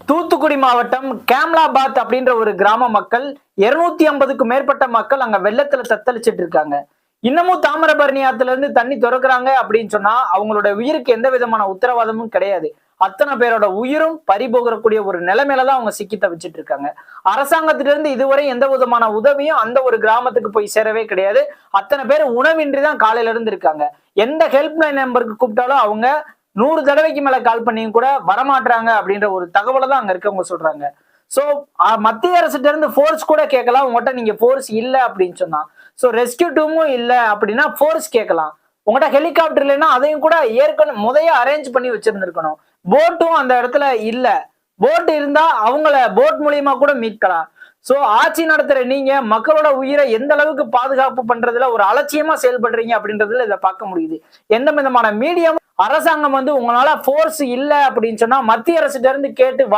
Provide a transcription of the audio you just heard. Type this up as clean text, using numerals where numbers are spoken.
தூத்துக்குடி மாவட்டம் கேம்லாபாத் அப்படின்ற ஒரு கிராம மக்கள் 250க்கும் மேற்பட்ட மக்கள் அங்க வெள்ளத்துல தத்தளிச்சிட்டு இருக்காங்க. இன்னமும் தாமிரபரணி ஆத்துல இருந்து தண்ணி திறக்கிறாங்க அப்படின்னு சொன்னா அவங்களோட உயிருக்கு எந்த விதமான உத்தரவாதமும் கிடையாது. அத்தனை பேரோட உயிரும் பறிபோகக்கூடிய ஒரு நிலைமையில தான் அவங்க சிக்கி தவிச்சிட்டு இருக்காங்க. அரசாங்கத்திலிருந்து இதுவரை எந்த விதமான உதவியும் அந்த ஒரு கிராமத்துக்கு போய் சேரவே கிடையாது. அத்தனை பேர் உணவின்றி தான் காலையில இருந்து இருக்காங்க. எந்த ஹெல்ப்லைன் நம்பருக்கு கூப்பிட்டாலும் அவங்க 100 தடவைக்கு மேல கால் பண்ணியும் கூட வரமாட்டாங்க அப்படின்ற ஒரு தகவலை தான் அங்க இருக்கவங்க சொல்றாங்க. சோ மத்திய அரசுட்ட இருந்து போர்ஸ் கூட கேட்கலாம், உங்ககிட்ட நீங்க போர்ஸ் இல்ல அப்படின்னு சொன்னா. சோ ரெஸ்கியூ டீமும் இல்ல அப்படின்னா போர்ஸ் கேட்கலாம். உங்ககிட்ட ஹெலிகாப்டர் இல்லைன்னா அதையும் கூட ஏற்கனவே முதைய அரேஞ்ச் பண்ணி வச்சிருந்திருக்கணும். போட்டும் அந்த இடத்துல இல்ல. போட் இருந்தா அவங்கள போட் மூலியமா கூட மீட்கலாம். சோ ஆட்சி நடத்துற நீங்க மக்களோட உயிரை எந்த அளவுக்கு பாதுகாப்பு பண்றதுல ஒரு அலட்சியமா செயல்படுறீங்க அப்படின்றதுல இதை பார்க்க முடியுது. எந்த விதமான மீடியம் அரசாங்கம் உங்களால போர்ஸ் இல்ல அப்படின்னு சொன்னா மத்திய அரசுட்ட இருந்து கேட்டு